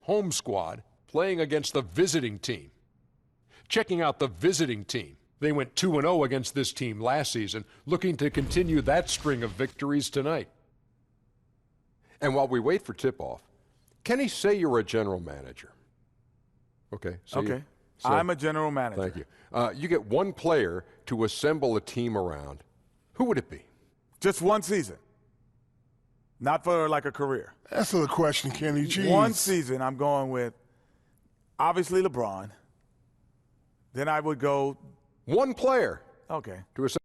home squad playing against the visiting team. Checking out the visiting team. They went 2-0 against this team last season, looking to continue that string of victories tonight. And while we wait for tip-off, Kenny, say you're a general manager. Okay. Okay. I'm a general manager. Thank you. You get one player to assemble a team around. Who would it be? Just one season. Not for like a career. That's a question, Kenny. Jeez. One season, I'm going with obviously LeBron. Then I would go. One player. Okay. To assemble.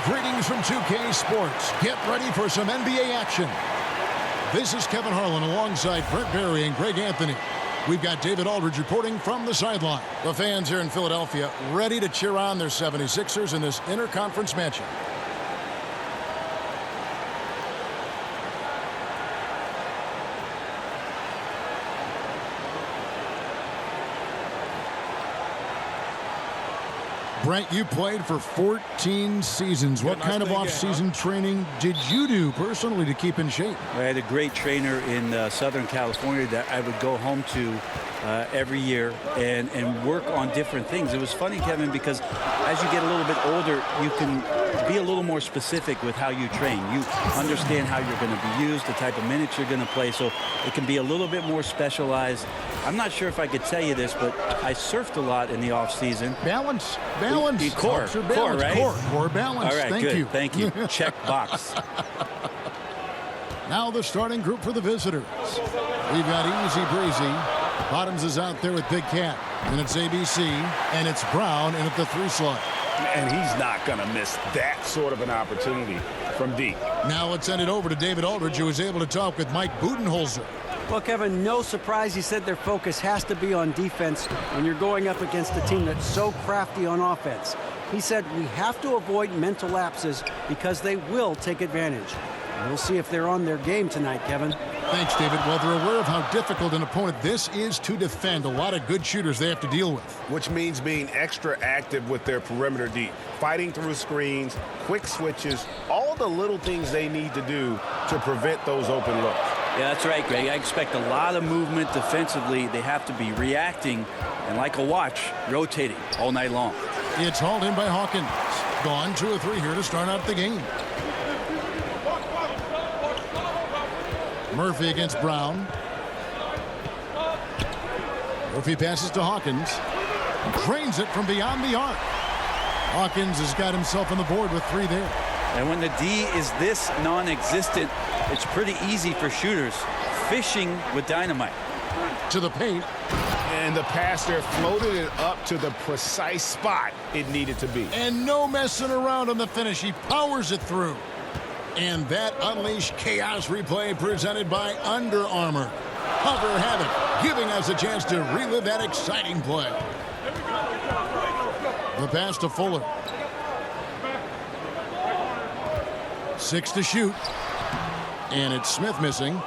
Greetings from 2K Sports. Get ready for some NBA action. This is Kevin Harlan alongside Brent Barry and Greg Anthony. We've got David Aldridge reporting from the sideline. The fans here in Philadelphia ready to cheer on their 76ers in this interconference matchup. Brent, you played for 14 seasons. What kind of off-season training did you do personally to keep in shape? I had a great trainer in Southern California that I would go home to every year and work on different things. It was funny, Kevin, because as you get a little bit older, you can be a little more specific with how you train. You understand how you're going to be used, the type of minutes you're going to play, so it can be a little bit more specialized. I'm not sure if I could tell you this, but I surfed a lot in the off-season. Balance. Core, right? Core balance. All right, Thank good. you. Thank you. Check box. Now the starting group for the visitors. We've got Easy Breezy. Bottoms is out there with Big Cat. And it's ABC. And it's Brown in at the 3 slot. And he's not going to miss that sort of an opportunity from deep. Now let's send it over to David Aldridge, who was able to talk with Mike Budenholzer. Well, Kevin, no surprise he said their focus has to be on defense when you're going up against a team that's so crafty on offense. He said we have to avoid mental lapses because they will take advantage. We'll see if they're on their game tonight, Kevin. Thanks, David. Well, they're aware of how difficult an opponent this is to defend. A lot of good shooters they have to deal with. Which means being extra active with their perimeter deep, fighting through screens, quick switches, all the little things they need to do to prevent those open looks. Yeah, that's right, Greg. I expect a lot of movement defensively. They have to be reacting and, like a watch, rotating all night long. It's hauled in by Hawkins. Gone 2 of 3 here to start out the game. Murphy against Brown. Murphy passes to Hawkins. Drains it from beyond the arc. Hawkins has got himself on the board with 3 there. And when the D is this non-existent, it's pretty easy for shooters. Fishing with dynamite. To the paint. And the pass there floated it up to the precise spot it needed to be. And no messing around on the finish. He powers it through. And that unleashed chaos replay presented by Under Armour. Hover Havoc, giving us a chance to relive that exciting play. The pass to Fuller. 6 to shoot. And it's Smith missing.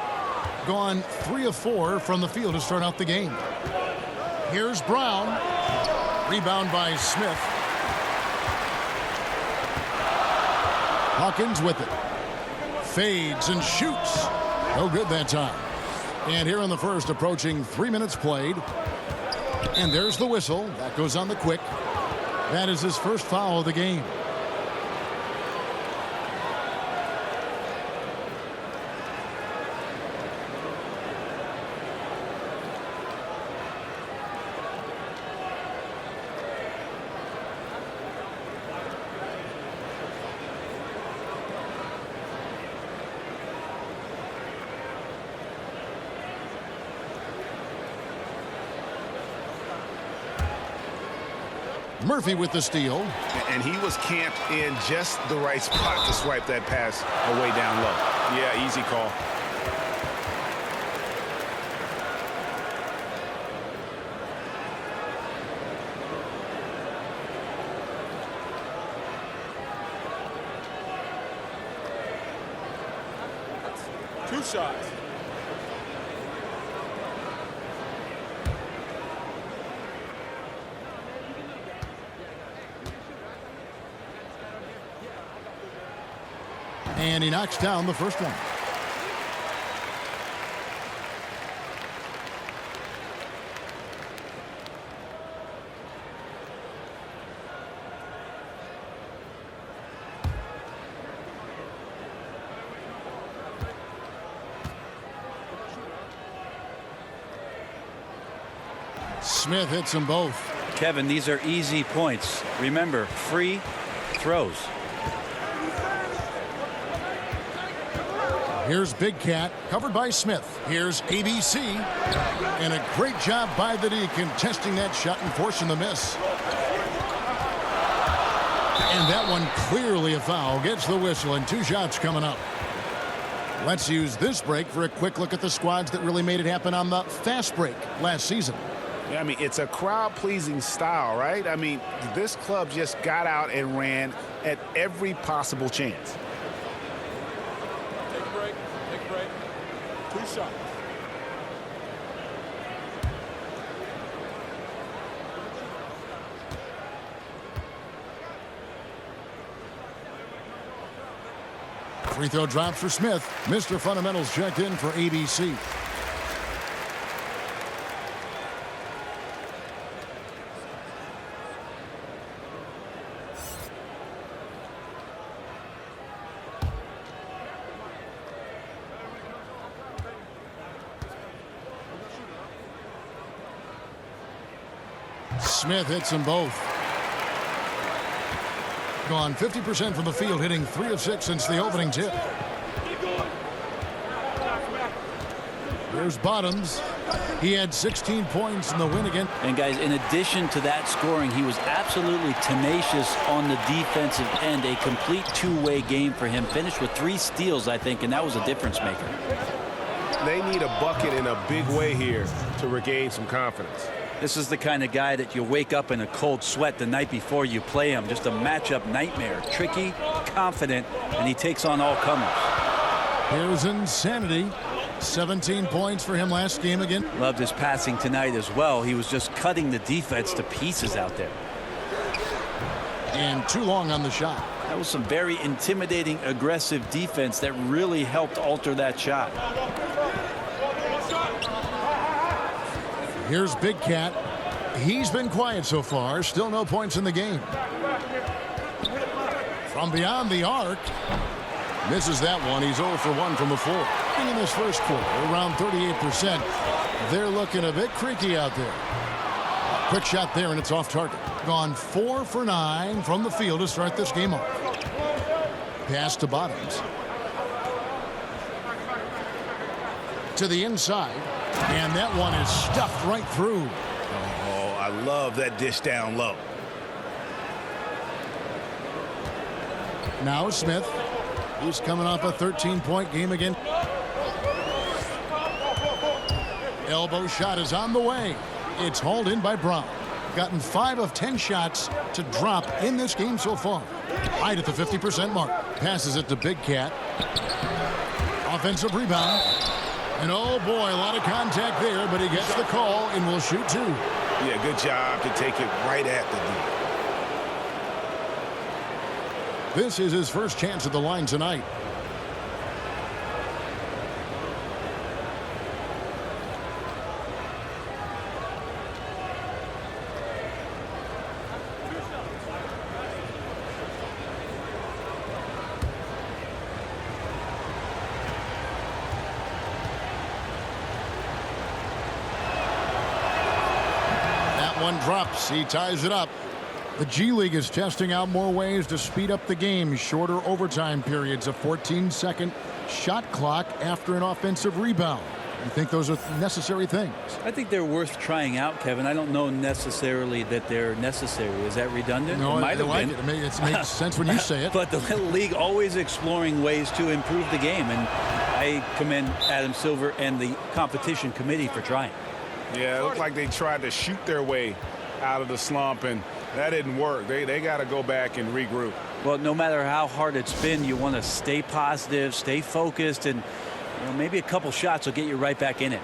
Gone 3 of 4 from the field to start out the game. Here's Brown. Rebound by Smith. Hawkins with it. Fades and shoots. No good that time. And here in the first, approaching 3 minutes played. And there's the whistle. That goes on the quick. That is his first foul of the game. Murphy with the steal. And he was camped in just the right spot to swipe that pass away down low. Yeah, easy call. Two shots. And he knocks down the first one. Smith hits them both. Kevin, these are easy points. Remember, free throws. Here's Big Cat, covered by Smith. Here's ABC. And a great job by the D contesting that shot and forcing the miss. And that one clearly a foul. Gets the whistle, and 2 shots coming up. Let's use this break for a quick look at the squads that really made it happen on the fast break last season. Yeah, I mean, it's a crowd-pleasing style, right? I mean, this club just got out and ran at every possible chance. Take a break. Take a break. 2 shots. Free throw drops for Smith. Mr. Fundamentals checked in for ABC. Smith hits them both. Gone 50% from the field, hitting 3 of 6 since the opening tip. There's Bottoms. He had 16 points in the win again. And guys, in addition to that scoring, he was absolutely tenacious on the defensive end. A complete two-way game for him. Finished with 3 steals, I think, and that was a difference maker. They need a bucket in a big way here to regain some confidence. This is the kind of guy that you wake up in a cold sweat the night before you play him. Just a matchup nightmare. Tricky, confident, and he takes on all comers. Here's Insanity. 17 points for him last game again. Loved his passing tonight as well. He was just cutting the defense to pieces out there. And too long on the shot. That was some very intimidating, aggressive defense that really helped alter that shot. Here's Big Cat. He's been quiet so far. Still no points in the game. From beyond the arc. Misses that one. He's 0 for 1 from the floor. And in this first quarter, around 38%. They're looking a bit creaky out there. Quick shot there, and it's off target. Gone 4 for 9 from the field to start this game off. Pass to Bottoms. To the inside. And that one is stuffed right through. Oh, I love that dish down low. Now Smith. He's coming off a 13-point game again. Elbow shot is on the way. It's hauled in by Brown. Gotten 5 of 10 shots to drop in this game so far. Right at the 50% mark. Passes it to Big Cat. Offensive rebound. And oh boy, a lot of contact there, but he gets the call and will shoot 2. Yeah, good job to take it right at the D. This is his first chance at the line tonight. One drops. He ties it up. The G League is testing out more ways to speed up the game. Shorter overtime periods, a 14-second shot clock after an offensive rebound. You think those are necessary things? I think they're worth trying out, Kevin. I don't know necessarily that they're necessary. Is that redundant? No, it might have like been. it makes sense when you say it. But the league always exploring ways to improve the game, and I commend Adam Silver and the competition committee for trying. Yeah, it looked like they tried to shoot their way out of the slump, and that didn't work. They got to go back and regroup. Well, no matter how hard it's been, you want to stay positive, stay focused, and maybe a couple shots will get you right back in it.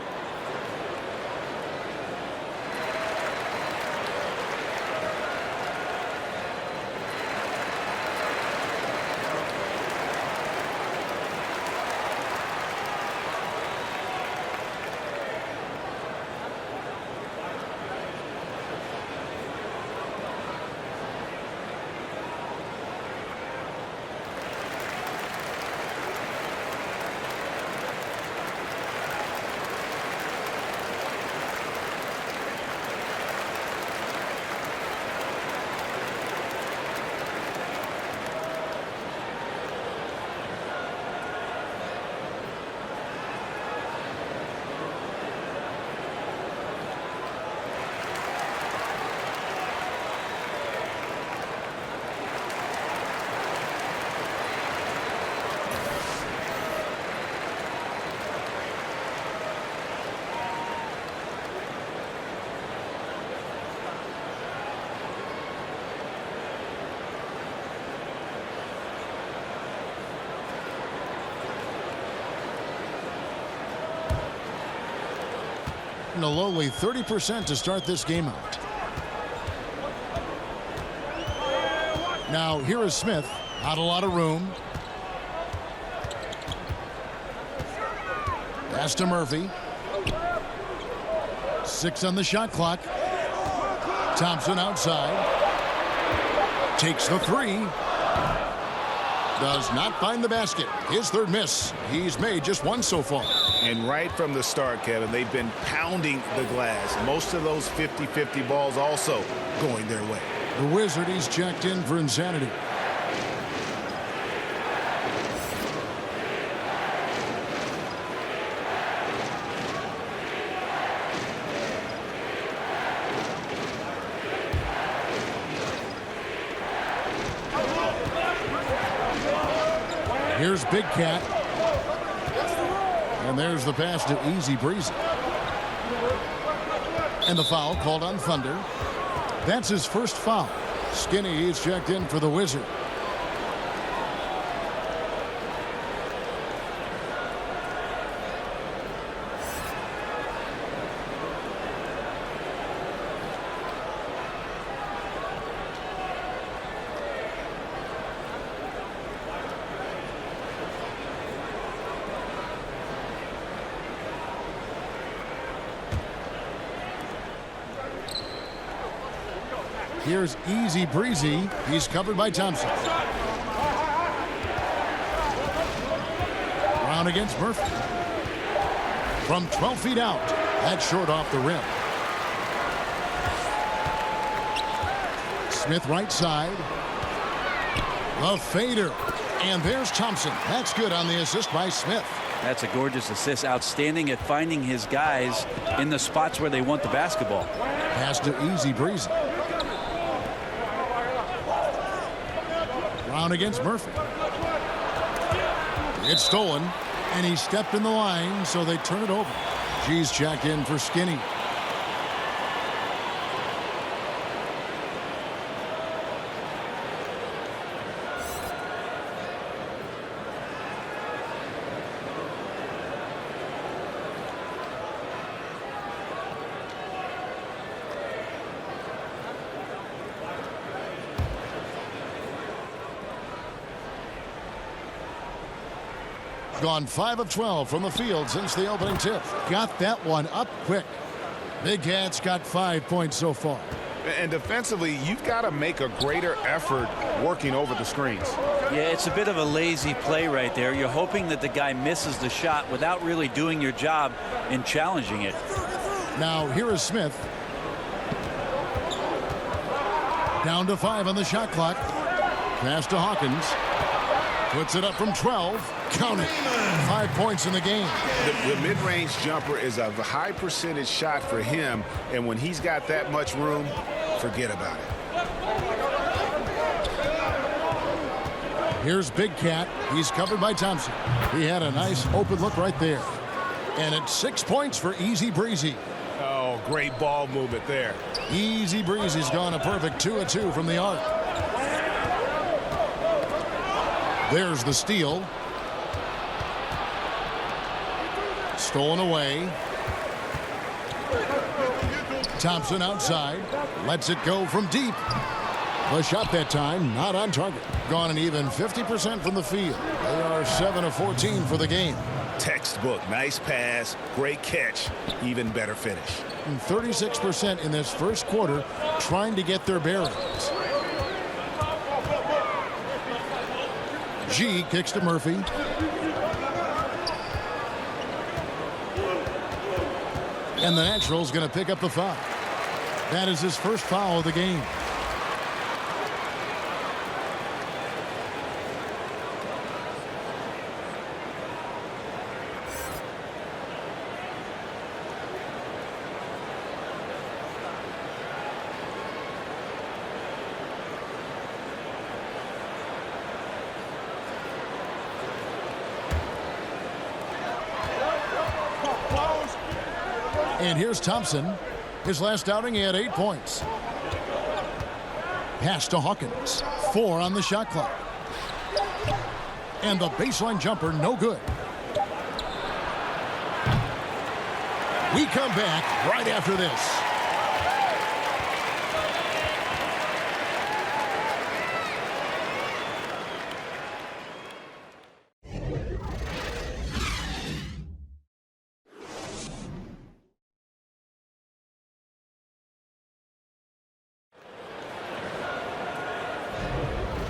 A lowly 30% to start this game out. Now here is Smith. Not a lot of room. Pass to Murphy. 6 on the shot clock. Thompson outside. Takes the 3. Does not find the basket. His third miss. He's made just 1 so far. And right from the start, Kevin, they've been pounding the glass. Most of those 50-50 balls also going their way. The Wizard, he's checked in for insanity. Here's Big Cat. And there's the pass to Easy Breezy. And the foul called on Thunder. That's his first foul. Skinny is checked in for the Wizard. Here's Easy Breezy. He's covered by Thompson. Brown against Murphy. From 12 feet out. That's short off the rim. Smith right side. The fader. And there's Thompson. That's good on the assist by Smith. That's a gorgeous assist. Outstanding at finding his guys in the spots where they want the basketball. Pass to Easy Breezy. Brown against Murphy. It's stolen, and he stepped in the line, so they turn it over. G's checked in for Skinny. Gone 5 of 12 from the field since the opening tip. Got that one up quick. Big Cat's got 5 points so far. And defensively, you've got to make a greater effort working over the screens. Yeah, it's a bit of a lazy play right there. You're hoping that the guy misses the shot without really doing your job in challenging it. Now here is Smith. Down to 5 on the shot clock. Pass to Hawkins. Puts it up from 12. Count it. 5 points in the game. The mid-range jumper is a high percentage shot for him, and when he's got that much room, forget about it. Here's Big Cat. He's covered by Thompson. He had a nice open look right there. And it's 6 points for Easy Breezy. Oh, great ball movement there. Easy Breezy's gone a perfect 2 of 2 from the arc. There's the steal. Stolen away. Thompson outside. Lets it go from deep. The shot that time not on target. Gone an even 50% from the field. They are 7 of 14 for the game. Textbook. Nice pass. Great catch. Even better finish. And 36% in this first quarter trying to get their bearings. G kicks to Murphy. And the Natural's going to pick up the foul. That is his first foul of the game. And here's Thompson. His last outing, he had 8 points. Pass to Hawkins. 4 on the shot clock. And the baseline jumper, no good. We come back right after this.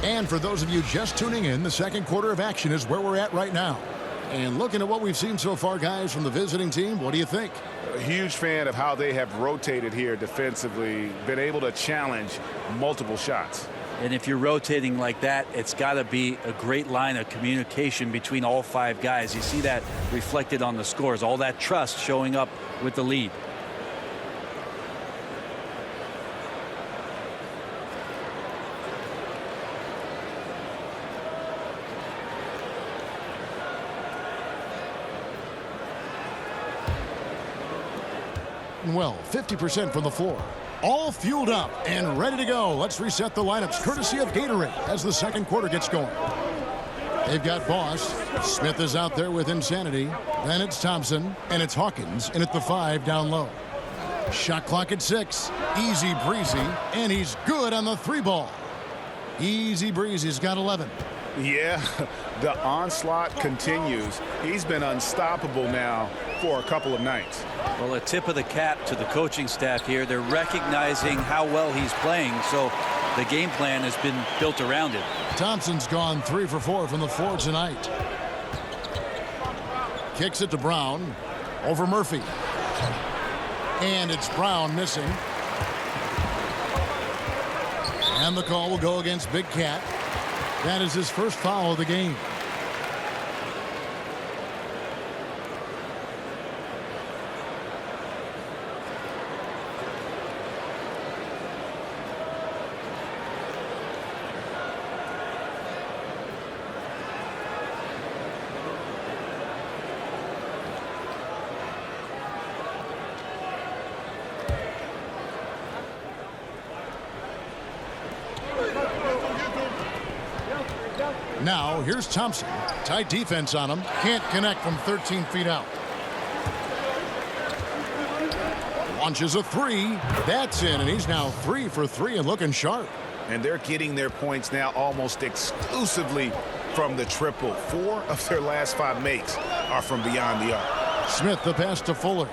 And for those of you just tuning in, the second quarter of action is where we're at right now. And looking at what we've seen so far, guys, from the visiting team, what do you think? A huge fan of how they have rotated here defensively, been able to challenge multiple shots. And if you're rotating like that, it's got to be a great line of communication between all 5 guys. You see that reflected on the scores, all that trust showing up with the lead. Well, 50% from the floor. All fueled up and ready to go. Let's reset the lineups courtesy of Gatorade as the second quarter gets going. They've got Boss. Smith is out there with Insanity. Then it's Thompson, and it's Hawkins in at the 5 down low. Shot clock at 6. Easy Breezy, and he's good on the 3 ball. Easy Breezy's got 11. Yeah, the onslaught continues. He's been unstoppable now for a couple of nights. Well, a tip of the cap to the coaching staff here. They're recognizing how well he's playing, so the game plan has been built around him. Thompson's gone 3 for 4 from the floor tonight. Kicks it to Brown. Over Murphy. And it's Brown missing. And the call will go against Big Cat. That is his first foul of the game. Now, here's Thompson. Tight defense on him. Can't connect from 13 feet out. Launches a 3. That's in, and he's now 3 for 3 and looking sharp. And they're getting their points now almost exclusively from the triple. 4 of their last 5 makes are from beyond the arc. Smith, the pass to Fuller.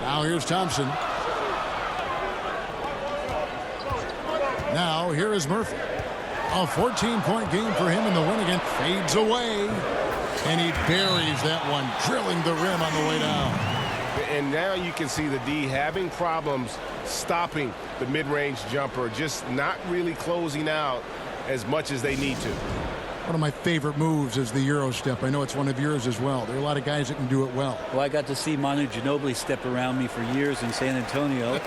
Now here's Thompson. Now here is Murphy. A 14-point game for him in the win again. Fades away. And he buries that one, drilling the rim on the way down. And now you can see the D having problems stopping the mid-range jumper, just not really closing out as much as they need to. One of my favorite moves is the Euro step. I know it's one of yours as well. There are a lot of guys that can do it well. Well, I got to see Manu Ginobili step around me for years in San Antonio.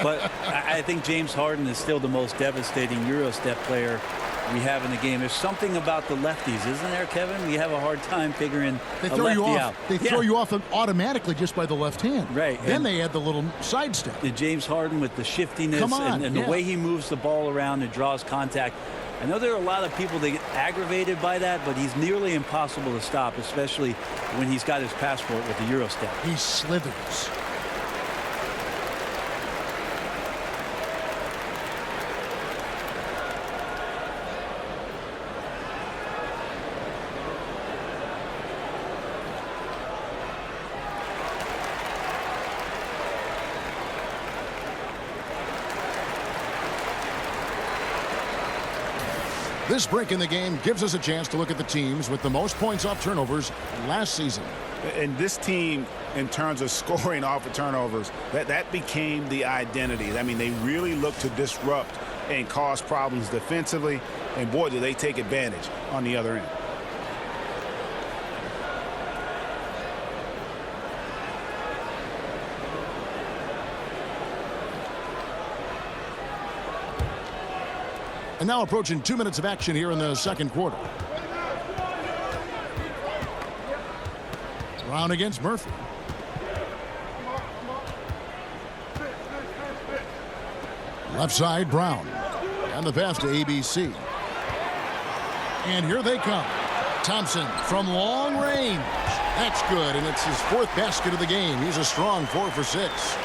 But I think James Harden is still the most devastating Euro step player we have in the game. There's something about the lefties, isn't there, Kevin? We have a hard time figuring They a throw lefty you off. out. They throw you off automatically just by the left hand. Right. Then And they add the little sidestep. James Harden with the shiftiness and the way he moves the ball around and draws contact. I know there are a lot of people that get aggravated by that, but he's nearly impossible to stop, especially when he's got his passport with the Euro step. He slithers. This break in the game gives us a chance to look at the teams with the most points off turnovers last season. And this team, in terms of scoring off of turnovers, that became the identity. I mean, they really look to disrupt and cause problems defensively, and boy, do they take advantage on the other end. And now approaching 2 minutes of action here in the second quarter. Brown against Murphy. Left side, Brown. And the pass to ABC. And here they come. Thompson from long range. That's good, and it's his fourth basket of the game. He's a strong 4 for 6.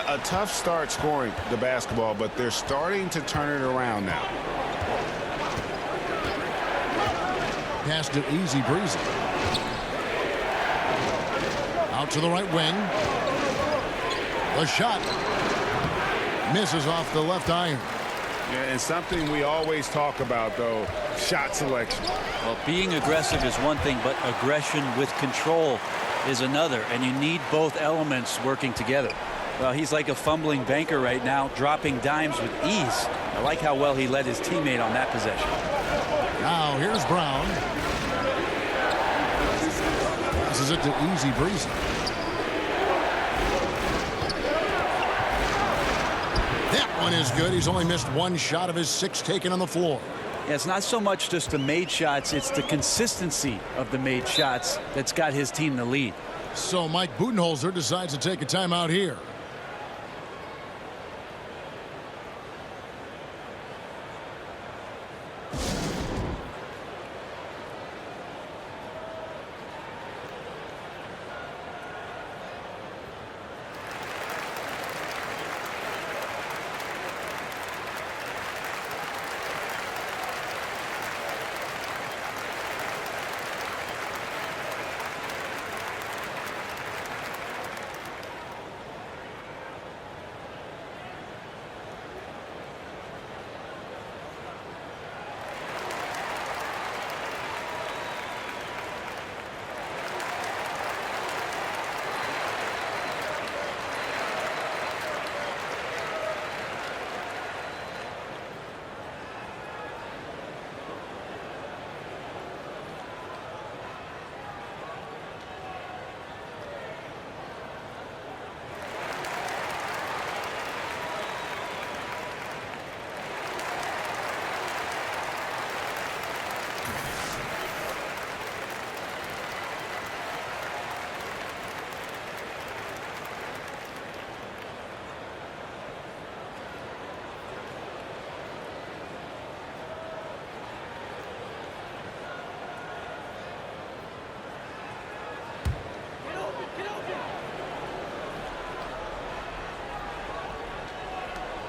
A tough start scoring the basketball, but they're starting to turn it around now. Passed it easy breezy. Out to the right wing. The shot misses off the left iron. Yeah, and something we always talk about, though, shot selection. Well, being aggressive is one thing, but aggression with control is another, and you need both elements working together. Well, he's like a fumbling banker right now, dropping dimes with ease. I like how well he led his teammate on that possession. Now here's Brown. Passes it to easy breezy. That one is good. He's only missed one shot of his 6 taken on the floor. Yeah, it's not so much just the made shots, it's the consistency of the made shots that's got his team the lead. So Mike Budenholzer decides to take a timeout here.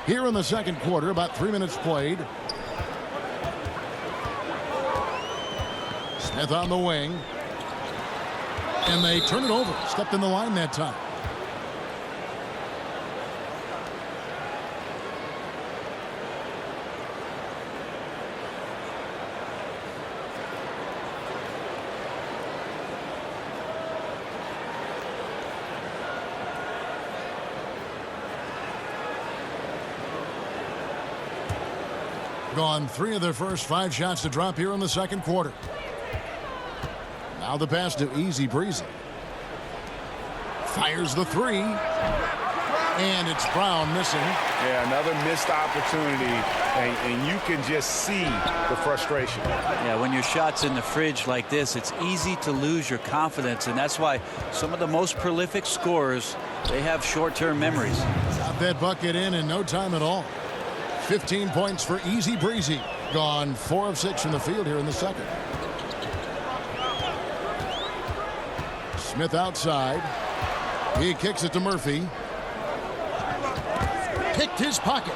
Here in the second quarter, about 3 minutes played. Smith on the wing. And they turn it over. Stepped in the line that time. Gone 3 of their first 5 shots to drop here in the second quarter. Now the pass to Easy Breezy. Fires the 3. And it's Brown missing. Yeah, another missed opportunity, and you can just see the frustration. Yeah, when your shot's in the fridge like this, it's easy to lose your confidence, and that's why some of the most prolific scorers, they have short-term memories. Got that bucket in no time at all. 15 points for Easy Breezy. Gone 4 of 6 from the field here in the second. Smith outside. He kicks it to Murphy. Picked his pocket.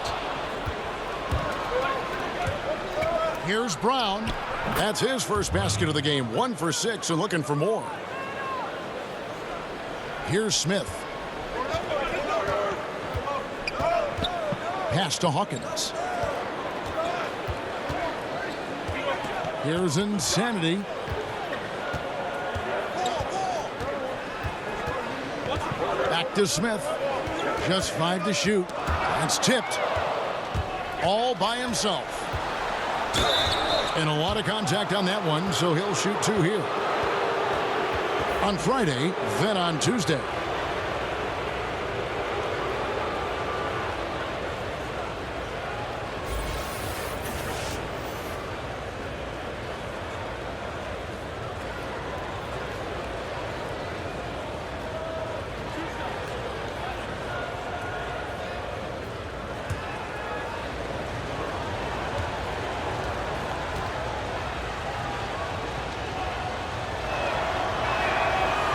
Here's Brown. That's his first basket of the game. 1 for 6 and looking for more. Here's Smith. Pass to Hawkins. Here's Insanity. Back to Smith. Just 5 to shoot. It's tipped. All by himself. And a lot of contact on that one, so he'll shoot 2 here. On Friday, then on Tuesday.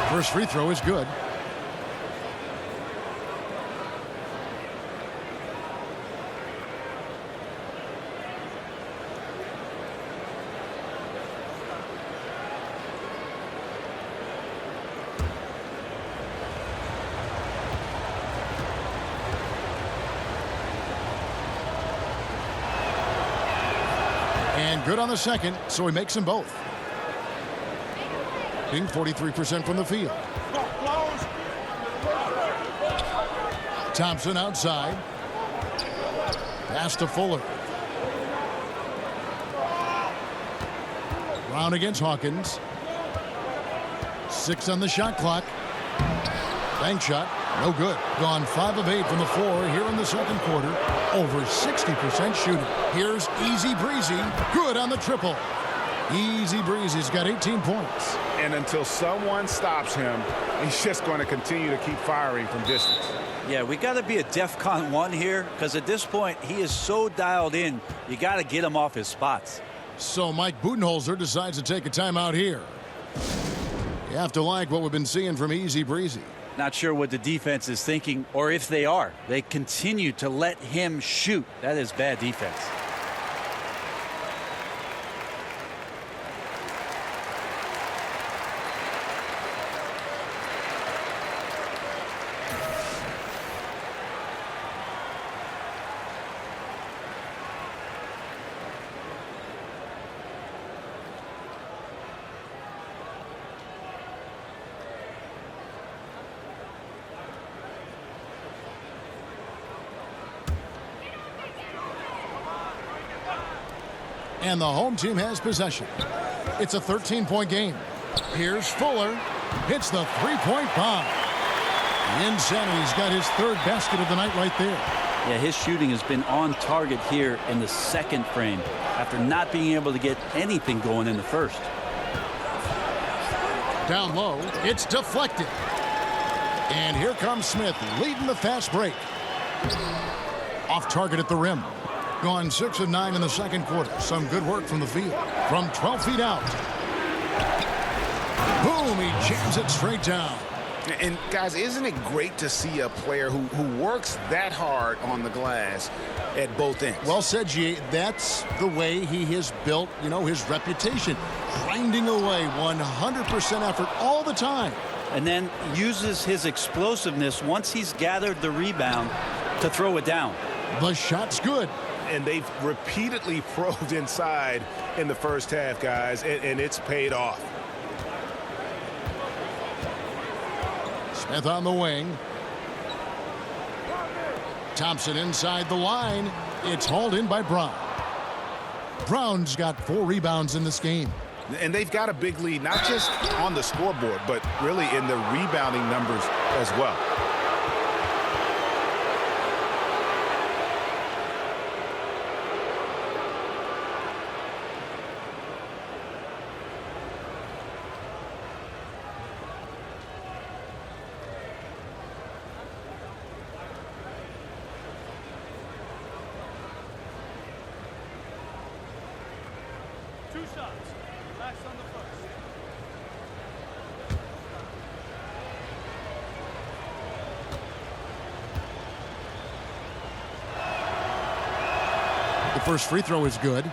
First free throw is good. And good on the second, so he makes them both. Being 43% from the field. Thompson outside. Pass to Fuller. Brown against Hawkins. 6 on the shot clock. Bank shot. No good. Gone 5 of 8 from the floor here in the second quarter. Over 60% shooting. Here's Easy Breezy. Good on the triple. Easy Breezy's got 18 points. And until someone stops him, he's just going to continue to keep firing from distance. Yeah, we got to be a DEFCON 1 here, because at this point, he is so dialed in, you got to get him off his spots. So Mike Budenholzer decides to take a timeout here. You have to like what we've been seeing from Easy Breezy. Not sure what the defense is thinking, or if they are. They continue to let him shoot. That is bad defense. And the home team has possession. It's a 13-point game. Here's Fuller. Hits the 3-point bomb. Insanity's got his 3rd basket of the night right there. Yeah, his shooting has been on target here in the second frame after not being able to get anything going in the first. Down low, it's deflected. And here comes Smith leading the fast break. Off target at the rim. Gone 6 of 9 in the second quarter. Some good work from the field. From 12 feet out. Boom, he jams it straight down. And guys, isn't it great to see a player who works that hard on the glass at both ends? Well said, G. That's the way he has built, his reputation. Grinding away 100% effort all the time. And then uses his explosiveness once he's gathered the rebound to throw it down. The shot's good. And they've repeatedly probed inside in the first half, guys, and it's paid off. Smith on the wing. Thompson inside the line. It's hauled in by Brown. Brown's got 4 rebounds in this game. And they've got a big lead, not just on the scoreboard, but really in the rebounding numbers as well. The first free throw is good.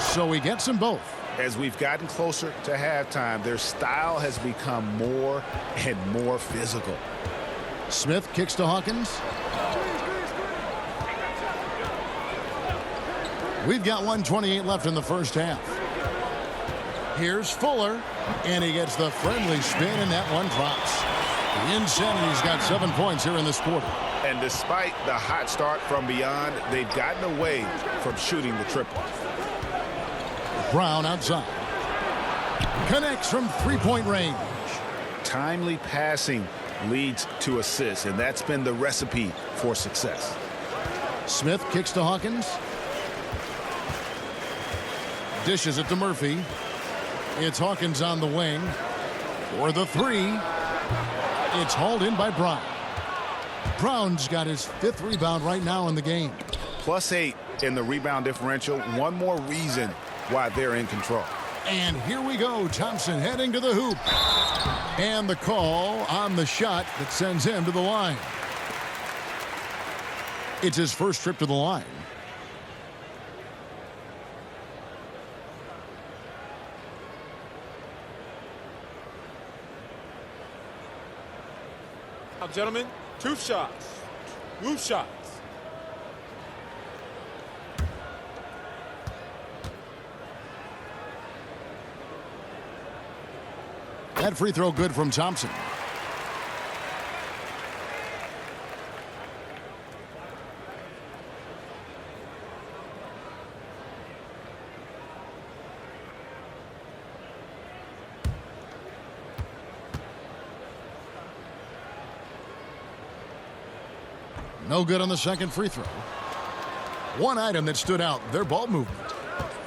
So he gets them both. As we've gotten closer to halftime, their style has become more and more physical. Smith kicks to Hawkins. We've got 1:28 left in the first half. Here's Fuller, and he gets the friendly spin, and that one drops. The Insanity's got 7 points here in this quarter. And despite the hot start from beyond, they've gotten away from shooting the triple. Brown outside. Connects from three-point range. Timely passing leads to assists, and that's been the recipe for success. Smith kicks to Hawkins. Dishes it to Murphy. It's Hawkins on the wing. For the three. It's hauled in by Brown. Brown's got his 5th rebound right now in the game. +8 in the rebound differential. One more reason why they're in control. And here we go. Thompson heading to the hoop. And the call on the shot that sends him to the line. It's his first trip to the line. Now, gentlemen, 2 shots. 2 shots. That free throw good from Thompson. No good on the second free throw. One item that stood out, their ball movement.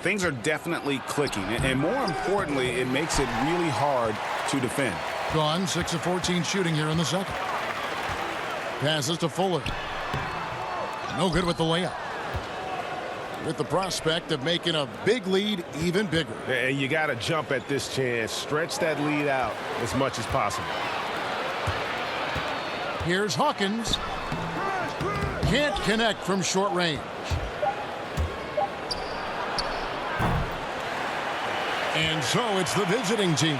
Things are definitely clicking, and more importantly, it makes it really hard to defend. Gone 6 of 14 shooting here in the second. Passes to Fuller. No good with the layup. With the prospect of making a big lead even bigger. And you got to jump at this chance. Stretch that lead out as much as possible. Here's Hawkins. Can't connect from short range. And so it's the visiting team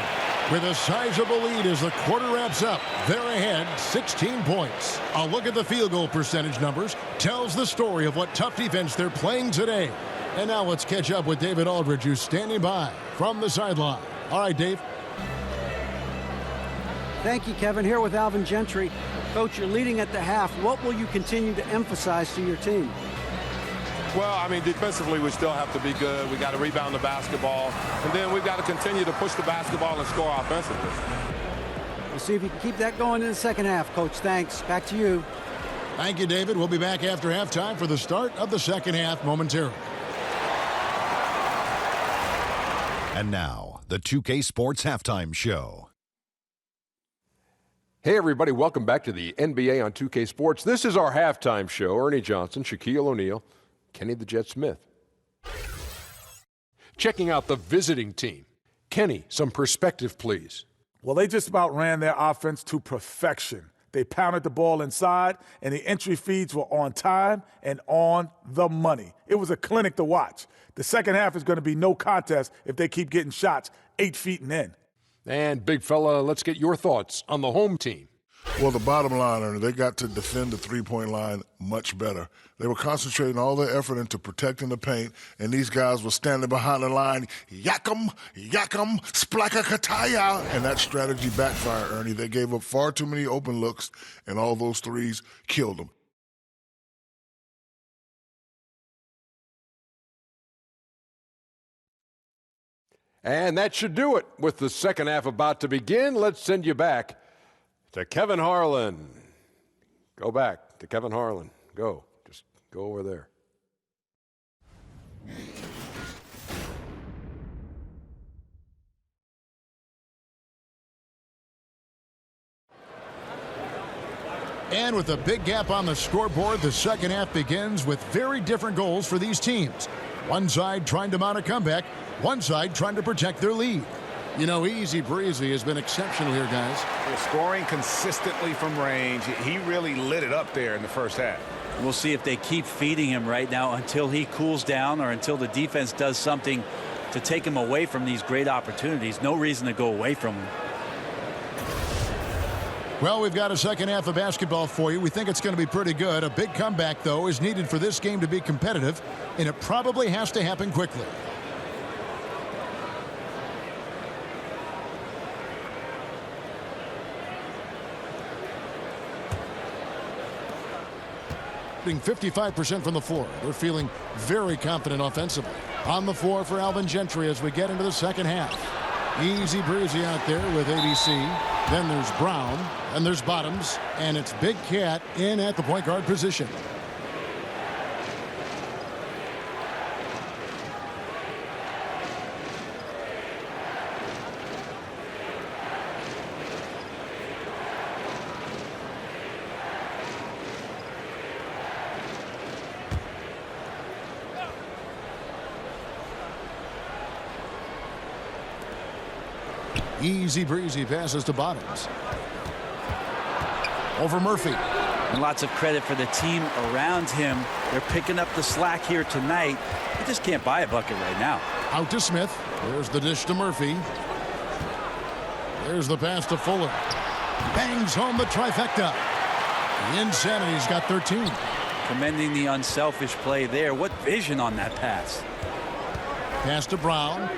with a sizable lead as the quarter wraps up. They're ahead 16 points. A look at the field goal percentage numbers tells the story of what tough defense they're playing today. And now let's catch up with David Aldridge, who's standing by from the sideline. All right, Dave. Thank you, Kevin. Here with Alvin Gentry. Coach, you're leading at the half. What will you continue to emphasize to your team? Well, I mean, defensively, we still have to be good. We got to rebound the basketball. And then we've got to continue to push the basketball and score offensively. We'll see if you can keep that going in the second half, Coach. Thanks. Back to you. Thank you, David. We'll be back after halftime for the start of the second half momentarily. And now, the 2K Sports Halftime Show. Hey, everybody. Welcome back to the NBA on 2K Sports. This is our halftime show. Ernie Johnson, Shaquille O'Neal, Kenny the Jet Smith. Checking out the visiting team. Kenny, some perspective, please. Well, they just about ran their offense to perfection. They pounded the ball inside, and the entry feeds were on time and on the money. It was a clinic to watch. The second half is going to be no contest if they keep getting shots 8 feet and in. And, big fella, let's get your thoughts on the home team. Well, the bottom line, Ernie, they got to defend the three-point line much better. They were concentrating all their effort into protecting the paint, and these guys were standing behind the line, yakum, splakakataya, and that strategy backfired, Ernie. They gave up far too many open looks, and all those threes killed them. And that should do it. With the second half about to begin, let's send you back to Kevin Harlan. Go back to Kevin Harlan. Go. Just go over there. And with a big gap on the scoreboard, the second half begins with very different goals for these teams. One side trying to mount a comeback, one side trying to protect their lead. You know, Easy Breezy has been exceptional here, guys. Scoring consistently from range. He really lit it up there in the first half. We'll see if they keep feeding him right now until he cools down or until the defense does something to take him away from these great opportunities. No reason to go away from him. Well, we've got a second half of basketball for you. We think it's going to be pretty good. A big comeback, though, is needed for this game to be competitive, and it probably has to happen quickly. Being 55% from the floor. They're feeling very confident offensively. On the floor for Alvin Gentry as we get into the second half. Easy Breezy out there with ABC. Then there's Brown, and there's Bottoms, and it's Big Cat in at the point guard position. Easy Breezy passes to Bottoms. Over Murphy. And lots of credit for the team around him. They're picking up the slack here tonight. They just can't buy a bucket right now. Out to Smith. There's the dish to Murphy. There's the pass to Fuller. Bangs home the trifecta. The Insanity's got 13. Commending the unselfish play there. What vision on that pass. Pass to Brown.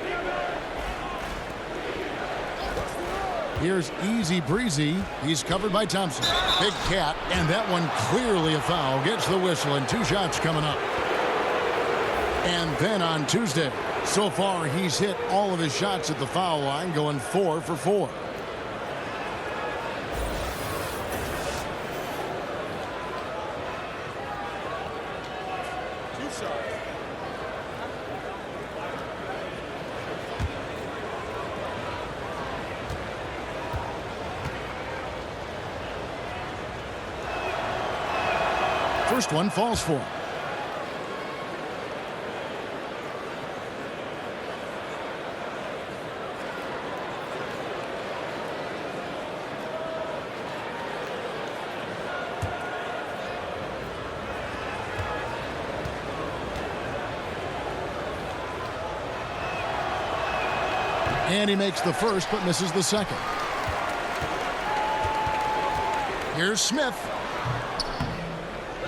Here's Easy Breezy. He's covered by Thompson. Big Cat, and that one clearly a foul. Gets the whistle, and 2 shots coming up. And then on Tuesday, so far he's hit all of his shots at the foul line, going 4 for 4. First one falls for him. And he makes the first but misses the second. Here's Smith.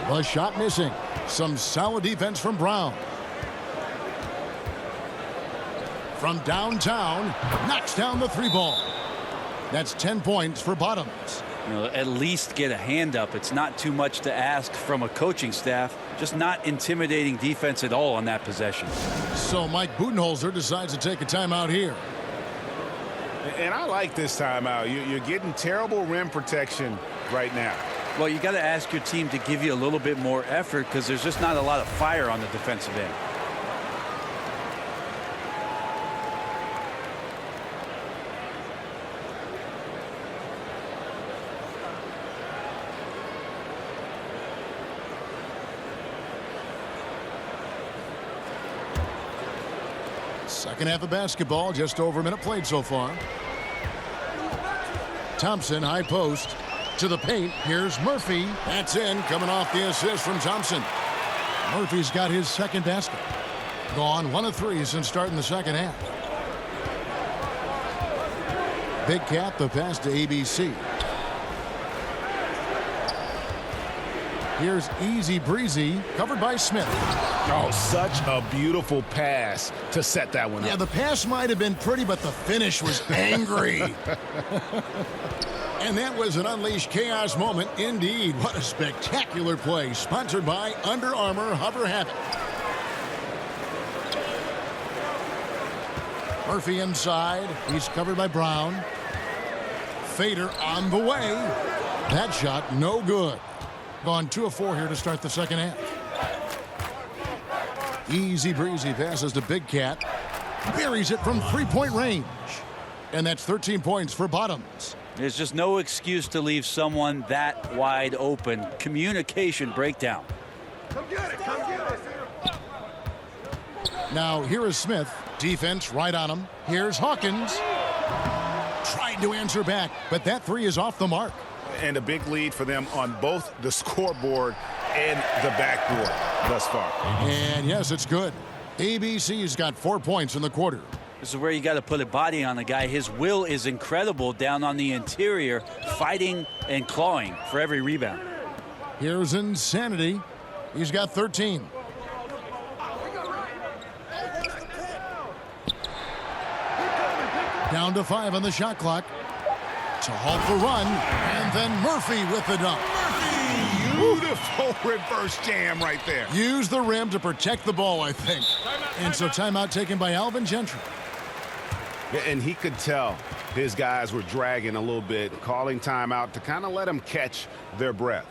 The shot missing. Some solid defense from Brown. From downtown, knocks down the 3 ball. That's 10 points for Bottoms. You know, at least get a hand up. It's not too much to ask from a coaching staff. Just not intimidating defense at all on that possession. So Mike Budenholzer decides to take a timeout here. And I like this timeout. You're getting terrible rim protection right now. Well, you got to ask your team to give you a little bit more effort because there's just not a lot of fire on the defensive end. Second half of basketball, just over a minute played so far. Thompson, high post. To the paint. Here's Murphy. That's in, coming off the assist from Thompson. Murphy's got his second basket. Gone 1 of 3 since starting the second half. Big Cat, the pass to ABC. Here's Easy Breezy, covered by Smith. Oh, such a beautiful pass to set that one up. Yeah, the pass might have been pretty, but the finish was angry. And that was an unleashed chaos moment indeed. What a spectacular play, sponsored by Under Armour Hover Habit. Murphy inside. He's covered by Brown. Fader on the way. That shot no good. Gone 2 of 4 here to start the second half. Easy Breezy passes to Big Cat. Buries it from 3-point range. And that's 13 points for Bottoms. There's just no excuse to leave someone that wide open. Communication breakdown. Come get it, come get it. Now here is Smith. Defense right on him. Here's Hawkins. Tried to answer back, but that 3 is off the mark. And a big lead for them on both the scoreboard and the backboard thus far. And yes, it's good. ABC's got 4 points in the quarter. This is where you got to put a body on the guy. His will is incredible down on the interior, fighting and clawing for every rebound. Here's Insanity. He's got 13. Down to 5 on the shot clock. To halt the run, and then Murphy with the dunk. Beautiful reverse jam right there. Use the rim to protect the ball, I think. And so timeout taken by Alvin Gentry. Yeah, and he could tell his guys were dragging a little bit, calling timeout to kind of let them catch their breath.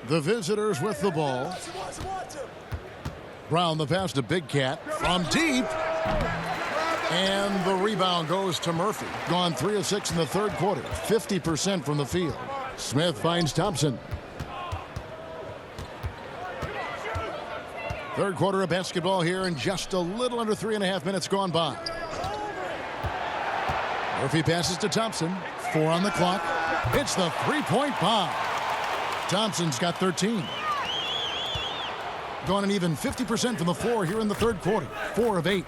The visitors with the ball. Brown the pass to Big Cat from deep. And the rebound goes to Murphy. Gone 3 of 6 in the third quarter. 50% from the field. Smith finds Thompson. Third quarter of basketball here, and just a little under 3.5 minutes gone by. Murphy passes to Thompson. 4 on the clock. It's the 3-point bomb. Thompson's got 13. Gone an even 50% from the floor here in the third quarter. 4 of 8.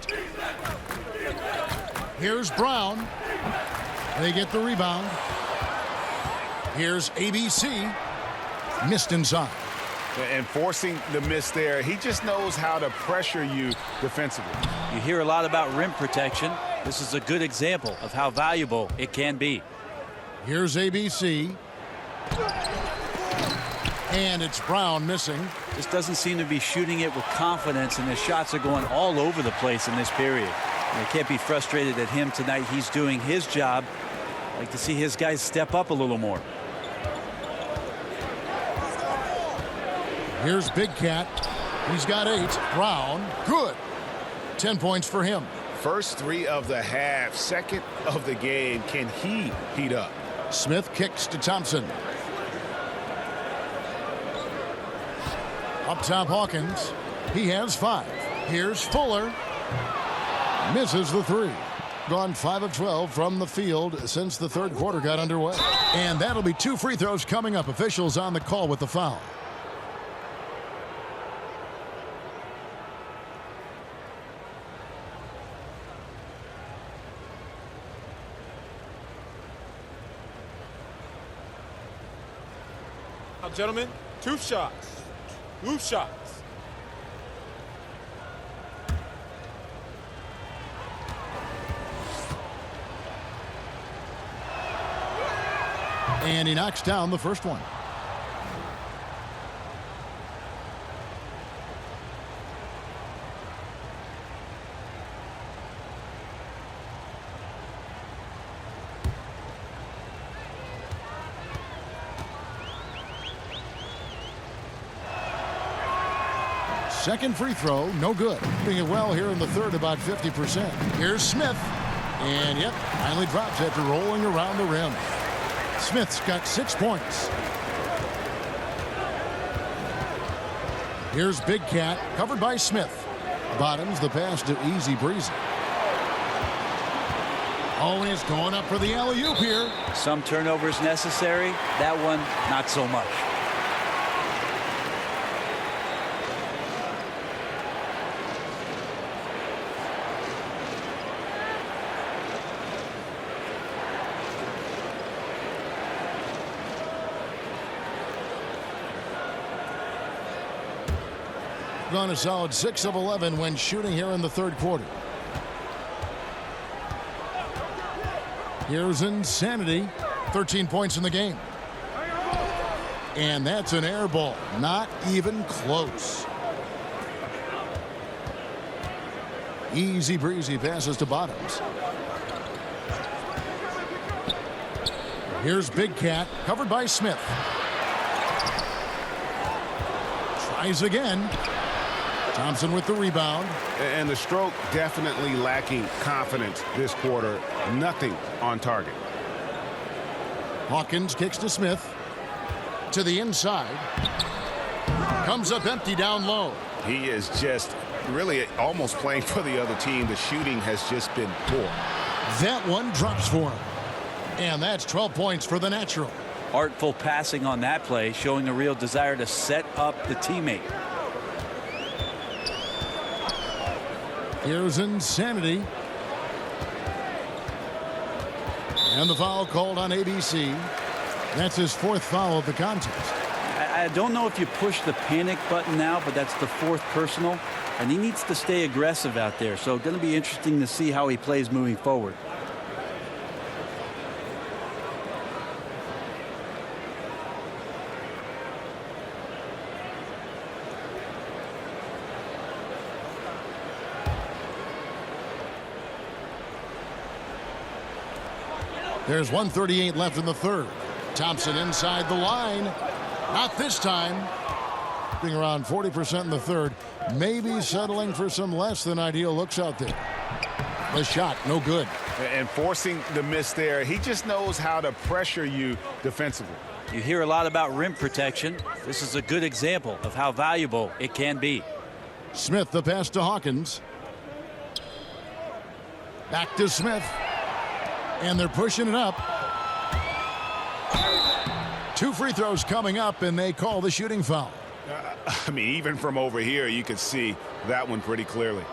Here's Brown. They get the rebound. Here's ABC. Missed inside. And forcing the miss there, he just knows how to pressure you defensively. You hear a lot about rim protection. This is a good example of how valuable it can be. Here's ABC. And it's Brown missing. Just doesn't seem to be shooting it with confidence, and his shots are going all over the place in this period. And they can't be frustrated at him tonight. He's doing his job. I'd like to see his guys step up a little more. Here's Big Cat. He's got 8. Brown, good. 10 points for him. First 3 of the half, second of the game. Can he heat up? Smith kicks to Thompson. Up top, Hawkins. He has 5. Here's Fuller. Misses the 3. Gone 5 of 12 from the field since the third quarter got underway. And that'll be 2 free throws coming up. Officials on the call with the foul. Now, gentlemen, 2 shots. 2 shots. And he knocks down the first one. Second free throw, no good. Doing it well here in the third, about 50%. Here's Smith. And yep, finally drops after rolling around the rim. Smith's got 6 points. Here's Big Cat, covered by Smith. Bottoms the pass to Easy Breezy. Always going up for the alley-oop here. Some turnovers necessary. That one, not so much. Gone a solid 6 of 11 when shooting here in the third quarter. Here's Insanity. 13 points in the game. And that's an air ball. Not even close. Easy Breezy passes to Bottoms. Here's Big Cat, covered by Smith. Tries again. Thompson with the rebound. And the stroke definitely lacking confidence this quarter. Nothing on target. Hawkins kicks to Smith. To the inside. Comes up empty down low. He is just really almost playing for the other team. The shooting has just been poor. That one drops for him. And that's 12 points for the natural. Artful passing on that play, showing a real desire to set up the teammate. Here's Insanity. And the foul called on ABC. That's his 4th foul of the contest. I don't know if you push the panic button now, but that's the 4th personal. And he needs to stay aggressive out there. So going to be interesting to see how he plays moving forward. There's 1:38 left in the third. Thompson inside the line. Not this time. Being around 40% in the third. Maybe settling for some less than ideal looks out there. The shot, no good. And forcing the miss there. He just knows how to pressure you defensively. You hear a lot about rim protection. This is a good example of how valuable it can be. Smith the pass to Hawkins. Back to Smith. And they're pushing it up. 2 free throws coming up, and they call the shooting foul. I mean, even from over here, you could see that one pretty clearly.